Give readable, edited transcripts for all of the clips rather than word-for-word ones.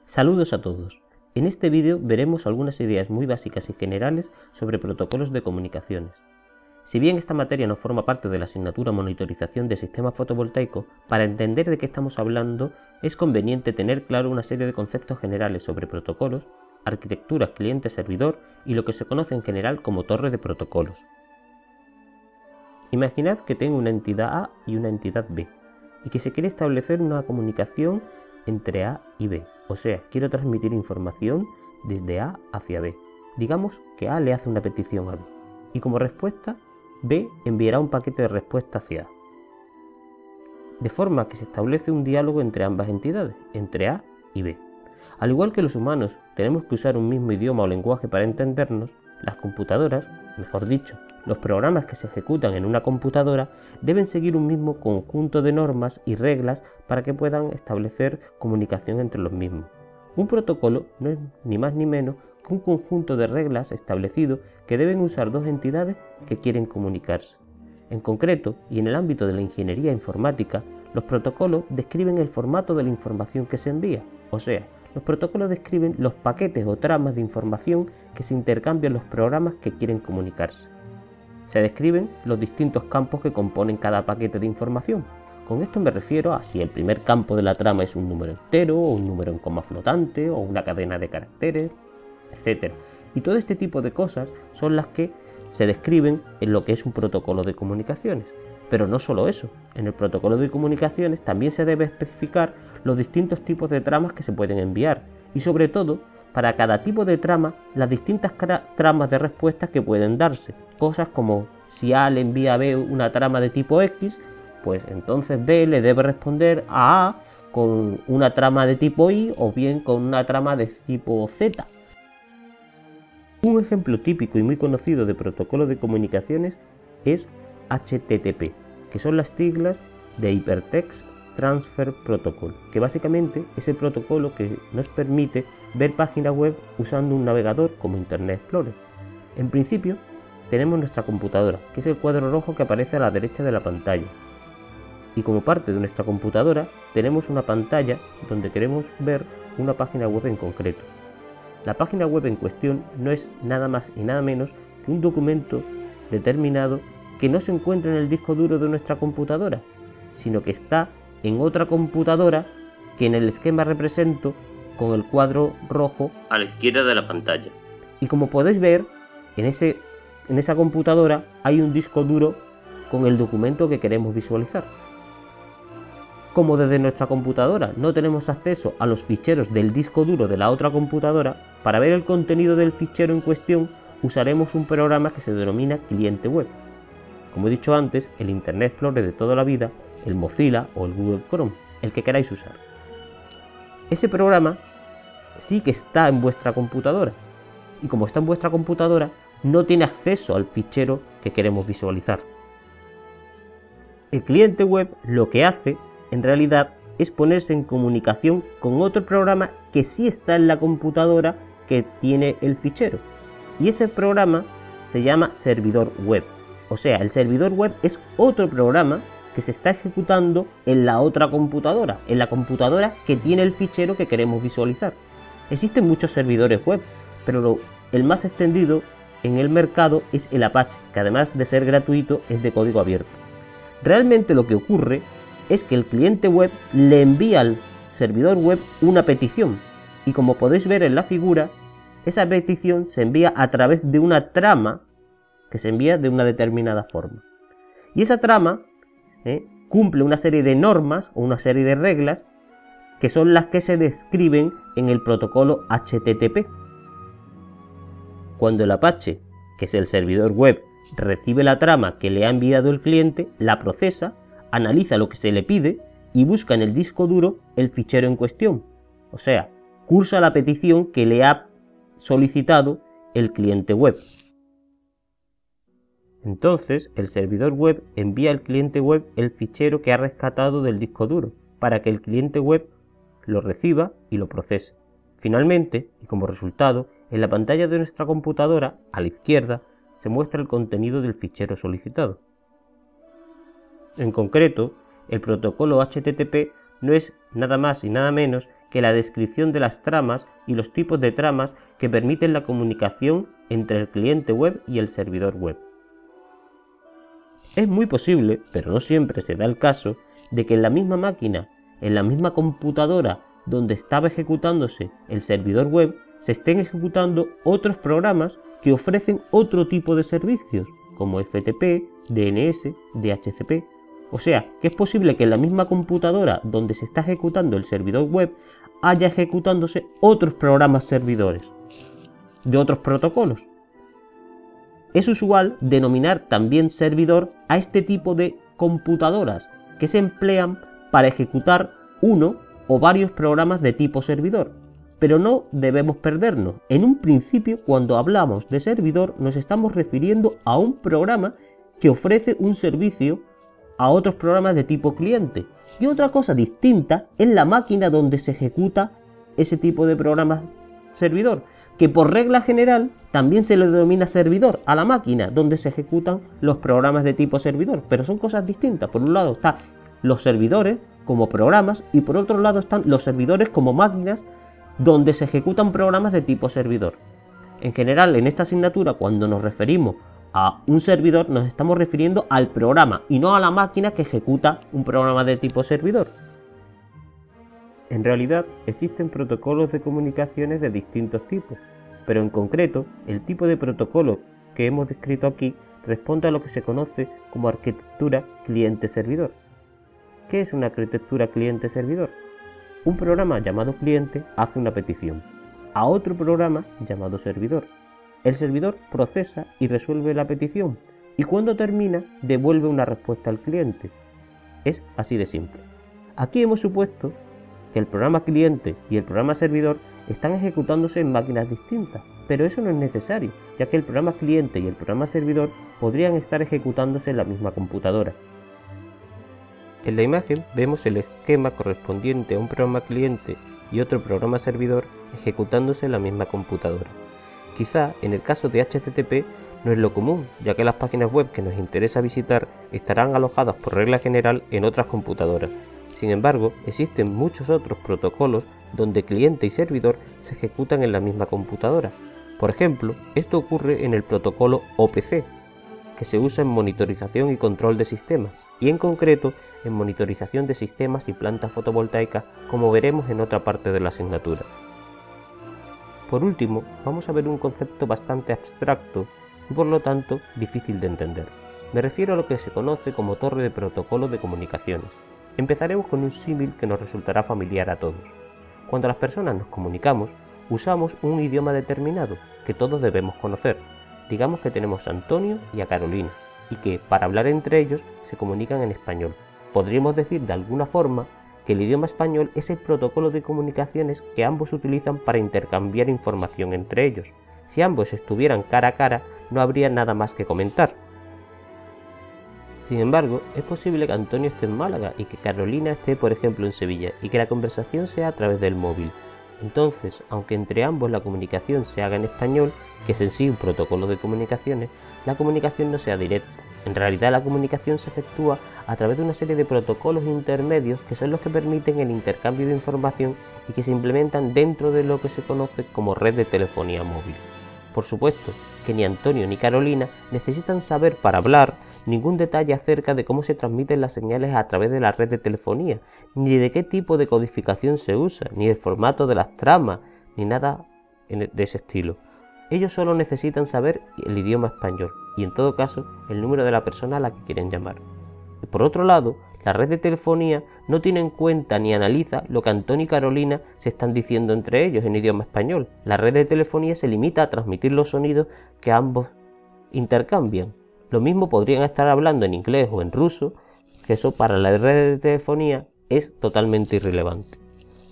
Saludos a todos. En este vídeo veremos algunas ideas muy básicas y generales sobre protocolos de comunicaciones. Si bien esta materia no forma parte de la asignatura Monitorización de Sistemas Fotovoltaicos, para entender de qué estamos hablando es conveniente tener claro una serie de conceptos generales sobre protocolos, arquitecturas cliente-servidor y lo que se conoce en general como torre de protocolos. Imaginad que tengo una entidad A y una entidad B y que se quiere establecer una comunicación entre A y B, o sea, quiero transmitir información desde A hacia B. Digamos que A le hace una petición a B y como respuesta B enviará un paquete de respuesta hacia A. De forma que se establece un diálogo entre ambas entidades, entre A y B. Al igual que los humanos tenemos que usar un mismo idioma o lenguaje para entendernos, las computadoras, mejor dicho, los programas que se ejecutan en una computadora deben seguir un mismo conjunto de normas y reglas para que puedan establecer comunicación entre los mismos. Un protocolo no es ni más ni menos que un conjunto de reglas establecido que deben usar dos entidades que quieren comunicarse. En concreto, y en el ámbito de la ingeniería informática, los protocolos describen el formato de la información que se envía, o sea, los protocolos describen los paquetes o tramas de información que se intercambian los programas que quieren comunicarse. Se describen los distintos campos que componen cada paquete de información. Con esto me refiero a si el primer campo de la trama es un número entero, o un número en coma flotante, o una cadena de caracteres, etc. Y todo este tipo de cosas son las que se describen en lo que es un protocolo de comunicaciones. Pero no solo eso, en el protocolo de comunicaciones también se debe especificar los distintos tipos de tramas que se pueden enviar y sobre todo, para cada tipo de trama, las distintas tramas de respuestas que pueden darse. Cosas como si A le envía a B una trama de tipo X, pues entonces B le debe responder a A con una trama de tipo Y o bien con una trama de tipo Z. Un ejemplo típico y muy conocido de protocolo de comunicaciones es HTTP, que son las siglas de Hypertext Transfer Protocol, que básicamente es el protocolo que nos permite ver páginas web usando un navegador como Internet Explorer. En principio, tenemos nuestra computadora, que es el cuadro rojo que aparece a la derecha de la pantalla. Y como parte de nuestra computadora, tenemos una pantalla donde queremos ver una página web en concreto. La página web en cuestión no es nada más y nada menos que un documento determinado que no se encuentra en el disco duro de nuestra computadora, sino que está en otra computadora que en el esquema represento con el cuadro rojo a la izquierda de la pantalla. Y como podéis ver, en esa computadora hay un disco duro con el documento que queremos visualizar. Como desde nuestra computadora no tenemos acceso a los ficheros del disco duro de la otra computadora, para ver el contenido del fichero en cuestión usaremos un programa que se denomina cliente web. Como he dicho antes, el Internet Explorer de toda la vida, el Mozilla o el Google Chrome, el que queráis usar. Ese programa sí que está en vuestra computadora y como está en vuestra computadora no tiene acceso al fichero que queremos visualizar. El cliente web lo que hace en realidad es ponerse en comunicación con otro programa que sí está en la computadora que tiene el fichero y ese programa se llama servidor web. O sea, el servidor web es otro programa que se está ejecutando en la otra computadora, en la computadora que tiene el fichero que queremos visualizar. Existen muchos servidores web, pero el más extendido en el mercado es el Apache, que además de ser gratuito es de código abierto. Realmente lo que ocurre es que el cliente web le envía al servidor web una petición y como podéis ver en la figura, esa petición se envía a través de una trama que se envía de una determinada forma. Y esa trama cumple una serie de normas o una serie de reglas que son las que se describen en el protocolo HTTP. Cuando el Apache, que es el servidor web, recibe la trama que le ha enviado el cliente, la procesa, analiza lo que se le pide y busca en el disco duro el fichero en cuestión. O sea, cursa la petición que le ha solicitado el cliente web. Entonces, el servidor web envía al cliente web el fichero que ha rescatado del disco duro, para que el cliente web lo reciba y lo procese. Finalmente, y como resultado, en la pantalla de nuestra computadora, a la izquierda, se muestra el contenido del fichero solicitado. En concreto, el protocolo HTTP no es nada más y nada menos que la descripción de las tramas y los tipos de tramas que permiten la comunicación entre el cliente web y el servidor web. Es muy posible, pero no siempre se da el caso, de que en la misma máquina, en la misma computadora donde estaba ejecutándose el servidor web, se estén ejecutando otros programas que ofrecen otro tipo de servicios, como FTP, DNS, DHCP. O sea, que es posible que en la misma computadora donde se está ejecutando el servidor web haya ejecutándose otros programas servidores de otros protocolos. Es usual denominar también servidor a este tipo de computadoras que se emplean para ejecutar uno o varios programas de tipo servidor. Pero no debemos perdernos. En un principio, cuando hablamos de servidor, nos estamos refiriendo a un programa que ofrece un servicio a otros programas de tipo cliente. Y otra cosa distinta es la máquina donde se ejecuta ese tipo de programas servidor, que por regla general también se le denomina servidor a la máquina donde se ejecutan los programas de tipo servidor, pero son cosas distintas. Por un lado están los servidores como programas y por otro lado están los servidores como máquinas donde se ejecutan programas de tipo servidor. En general, en esta asignatura, cuando nos referimos a un servidor, nos estamos refiriendo al programa y no a la máquina que ejecuta un programa de tipo servidor. En realidad, existen protocolos de comunicaciones de distintos tipos, pero en concreto, el tipo de protocolo que hemos descrito aquí responde a lo que se conoce como arquitectura cliente-servidor. ¿Qué es una arquitectura cliente-servidor? Un programa llamado cliente hace una petición a otro programa llamado servidor. El servidor procesa y resuelve la petición y cuando termina devuelve una respuesta al cliente. Es así de simple. Aquí hemos supuesto que el programa cliente y el programa servidor están ejecutándose en máquinas distintas, pero eso no es necesario, ya que el programa cliente y el programa servidor podrían estar ejecutándose en la misma computadora. En la imagen vemos el esquema correspondiente a un programa cliente y otro programa servidor ejecutándose en la misma computadora. Quizá en el caso de HTTP no es lo común, ya que las páginas web que nos interesa visitar estarán alojadas por regla general en otras computadoras. Sin embargo, existen muchos otros protocolos donde cliente y servidor se ejecutan en la misma computadora. Por ejemplo, esto ocurre en el protocolo OPC, que se usa en monitorización y control de sistemas, y en concreto en monitorización de sistemas y plantas fotovoltaicas, como veremos en otra parte de la asignatura. Por último, vamos a ver un concepto bastante abstracto y por lo tanto difícil de entender. Me refiero a lo que se conoce como torre de protocolos de comunicaciones. Empezaremos con un símil que nos resultará familiar a todos. Cuando las personas nos comunicamos, usamos un idioma determinado que todos debemos conocer. Digamos que tenemos a Antonio y a Carolina, y que, para hablar entre ellos, se comunican en español. Podríamos decir de alguna forma que el idioma español es el protocolo de comunicaciones que ambos utilizan para intercambiar información entre ellos. Si ambos estuvieran cara a cara, no habría nada más que comentar. Sin embargo, es posible que Antonio esté en Málaga y que Carolina esté, por ejemplo, en Sevilla, y que la conversación sea a través del móvil. Entonces, aunque entre ambos la comunicación se haga en español, que es en sí un protocolo de comunicaciones, la comunicación no sea directa. En realidad la comunicación se efectúa a través de una serie de protocolos intermedios que son los que permiten el intercambio de información y que se implementan dentro de lo que se conoce como red de telefonía móvil. Por supuesto que ni Antonio ni Carolina necesitan saber para hablar ningún detalle acerca de cómo se transmiten las señales a través de la red de telefonía, ni de qué tipo de codificación se usa, ni el formato de las tramas, ni nada de ese estilo. Ellos solo necesitan saber el idioma español y en todo caso el número de la persona a la que quieren llamar. Y por otro lado, la red de telefonía no tiene en cuenta ni analiza lo que Antonio y Carolina se están diciendo entre ellos en idioma español. La red de telefonía se limita a transmitir los sonidos que ambos intercambian. Lo mismo podrían estar hablando en inglés o en ruso, que eso para la red de telefonía es totalmente irrelevante.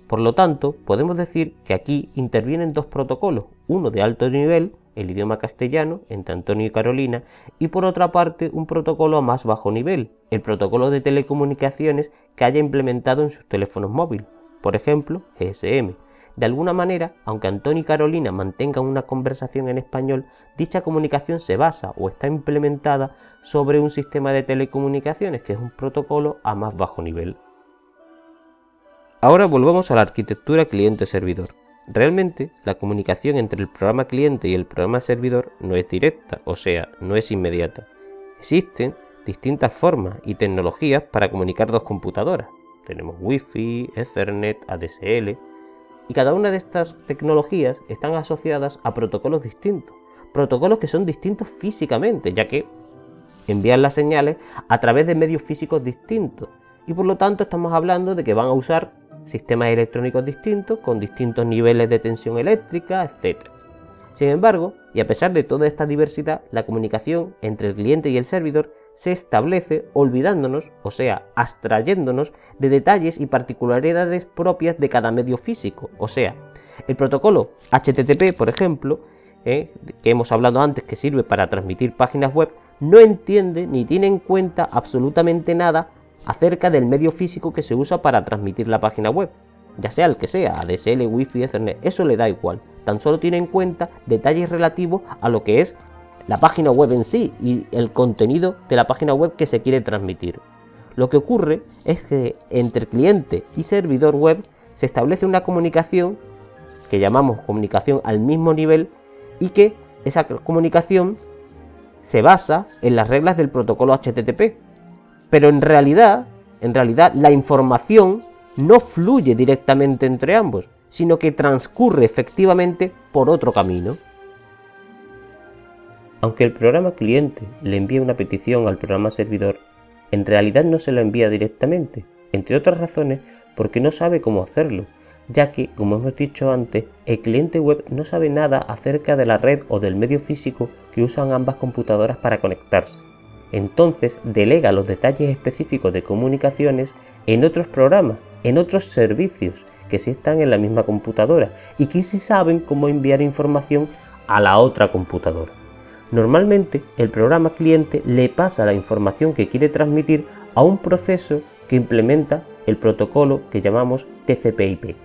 Por lo tanto, podemos decir que aquí intervienen dos protocolos, uno de alto nivel, el idioma castellano, entre Antonio y Carolina, y por otra parte un protocolo a más bajo nivel, el protocolo de telecomunicaciones que haya implementado en sus teléfonos móviles, por ejemplo, GSM. De alguna manera, aunque Antonio y Carolina mantengan una conversación en español, dicha comunicación se basa o está implementada sobre un sistema de telecomunicaciones que es un protocolo a más bajo nivel. Ahora volvamos a la arquitectura cliente-servidor. Realmente, la comunicación entre el programa cliente y el programa servidor no es directa, o sea, no es inmediata. Existen distintas formas y tecnologías para comunicar dos computadoras. Tenemos Wi-Fi, Ethernet, ADSL, y cada una de estas tecnologías están asociadas a protocolos distintos. Protocolos que son distintos físicamente, ya que envían las señales a través de medios físicos distintos. Y por lo tanto estamos hablando de que van a usar sistemas electrónicos distintos, con distintos niveles de tensión eléctrica, etc. Sin embargo, y a pesar de toda esta diversidad, la comunicación entre el cliente y el servidor se establece olvidándonos, o sea, abstrayéndonos de detalles y particularidades propias de cada medio físico. O sea, el protocolo HTTP, por ejemplo, que hemos hablado antes, que sirve para transmitir páginas web, no entiende ni tiene en cuenta absolutamente nada acerca del medio físico que se usa para transmitir la página web, ya sea el que sea, ADSL, Wi-Fi, Ethernet, eso le da igual, tan solo tiene en cuenta detalles relativos a lo que es la página web en sí y el contenido de la página web que se quiere transmitir. Lo que ocurre es que entre cliente y servidor web se establece una comunicación que llamamos comunicación al mismo nivel y que esa comunicación se basa en las reglas del protocolo HTTP. Pero en realidad la información no fluye directamente entre ambos, sino que transcurre efectivamente por otro camino. Aunque el programa cliente le envía una petición al programa servidor, en realidad no se la envía directamente, entre otras razones porque no sabe cómo hacerlo, ya que, como hemos dicho antes, el cliente web no sabe nada acerca de la red o del medio físico que usan ambas computadoras para conectarse. Entonces delega los detalles específicos de comunicaciones en otros programas, en otros servicios que sí están en la misma computadora y que sí saben cómo enviar información a la otra computadora. Normalmente el programa cliente le pasa la información que quiere transmitir a un proceso que implementa el protocolo que llamamos TCP/IP.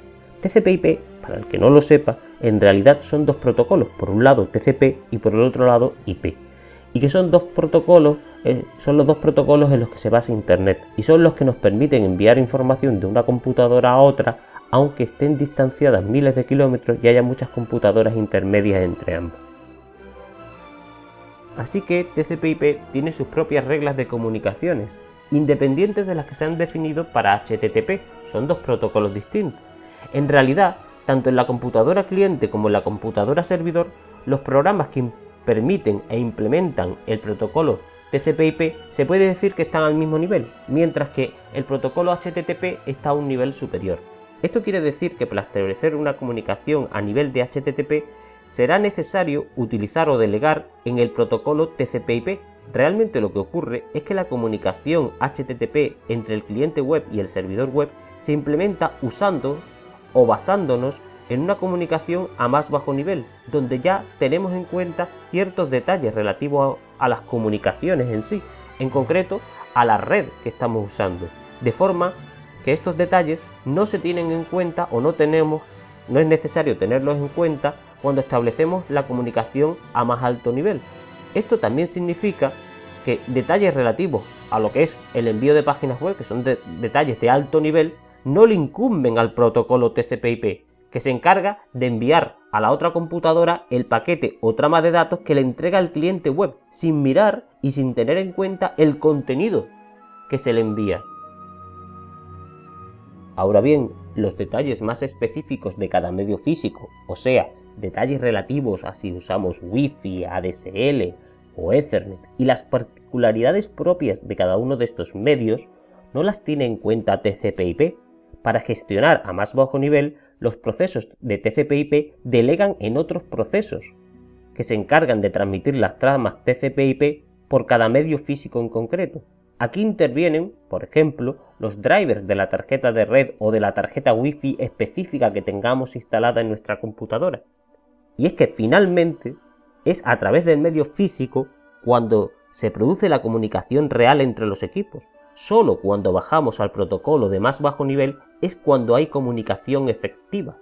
TCP/IP, para el que no lo sepa, en realidad son dos protocolos, por un lado TCP y por el otro lado IP. Y que son dos protocolos, son los dos protocolos en los que se basa Internet y son los que nos permiten enviar información de una computadora a otra, aunque estén distanciadas miles de kilómetros y haya muchas computadoras intermedias entre ambas. Así que TCP/IP tiene sus propias reglas de comunicaciones, independientes de las que se han definido para HTTP, son dos protocolos distintos. En realidad, tanto en la computadora cliente como en la computadora servidor, los programas que permiten e implementan el protocolo TCP/IP se puede decir que están al mismo nivel, mientras que el protocolo HTTP está a un nivel superior. Esto quiere decir que para establecer una comunicación a nivel de HTTP será necesario utilizar o delegar en el protocolo TCP/IP. Realmente lo que ocurre es que la comunicación HTTP entre el cliente web y el servidor web se implementa usando o basándonos en una comunicación a más bajo nivel, donde ya tenemos en cuenta ciertos detalles relativos a las comunicaciones en sí, en concreto a la red que estamos usando, de forma que estos detalles no se tienen en cuenta o no es necesario tenerlos en cuenta cuando establecemos la comunicación a más alto nivel. Esto también significa que detalles relativos a lo que es el envío de páginas web, que son detalles de alto nivel, no le incumben al protocolo TCP/IP, que se encarga de enviar a la otra computadora el paquete o trama de datos que le entrega el cliente web, sin mirar y sin tener en cuenta el contenido que se le envía. Ahora bien, los detalles más específicos de cada medio físico, o sea, detalles relativos a si usamos Wi-Fi, ADSL o Ethernet, y las particularidades propias de cada uno de estos medios, no las tiene en cuenta TCP/IP. Para gestionar a más bajo nivel, los procesos de TCP/IP delegan en otros procesos, que se encargan de transmitir las tramas TCP/IP por cada medio físico en concreto. Aquí intervienen, por ejemplo, los drivers de la tarjeta de red o de la tarjeta Wi-Fi específica que tengamos instalada en nuestra computadora. Y es que finalmente es a través del medio físico cuando se produce la comunicación real entre los equipos. Solo cuando bajamos al protocolo de más bajo nivel es cuando hay comunicación efectiva.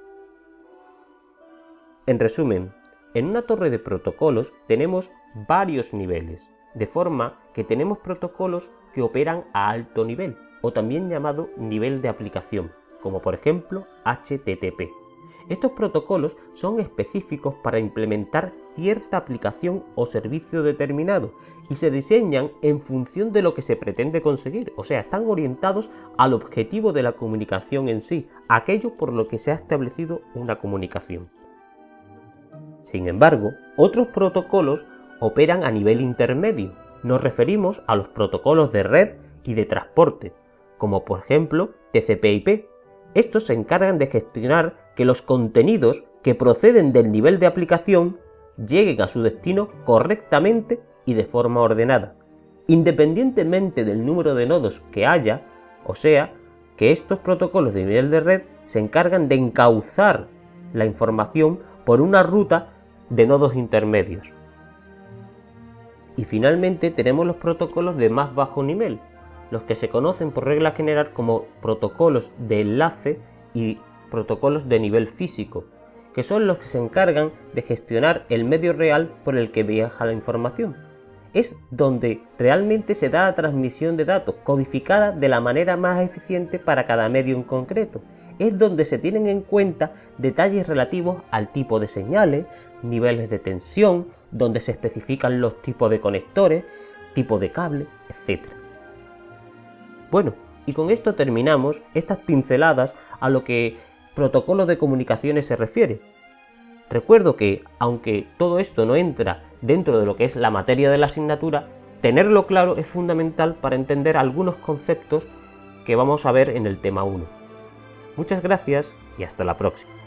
En resumen, en una torre de protocolos tenemos varios niveles, de forma que tenemos protocolos que operan a alto nivel, o también llamado nivel de aplicación, como por ejemplo HTTP. Estos protocolos son específicos para implementar cierta aplicación o servicio determinado y se diseñan en función de lo que se pretende conseguir, o sea, están orientados al objetivo de la comunicación en sí, aquello por lo que se ha establecido una comunicación. Sin embargo, otros protocolos operan a nivel intermedio. Nos referimos a los protocolos de red y de transporte, como por ejemplo TCP/IP. Estos se encargan de gestionar que los contenidos que proceden del nivel de aplicación lleguen a su destino correctamente y de forma ordenada, independientemente del número de nodos que haya, o sea, que estos protocolos de nivel de red se encargan de encauzar la información por una ruta de nodos intermedios. Y finalmente tenemos los protocolos de más bajo nivel, los que se conocen por regla general como protocolos de enlace y protocolos de nivel físico, que son los que se encargan de gestionar el medio real por el que viaja la información. Es donde realmente se da la transmisión de datos, codificada de la manera más eficiente para cada medio en concreto. Es donde se tienen en cuenta detalles relativos al tipo de señales, niveles de tensión, donde se especifican los tipos de conectores, tipo de cable, etc. Bueno, y con esto terminamos estas pinceladas a lo que protocolos de comunicaciones se refiere. Recuerdo que, aunque todo esto no entra dentro de lo que es la materia de la asignatura, tenerlo claro es fundamental para entender algunos conceptos que vamos a ver en el tema 1. Muchas gracias y hasta la próxima.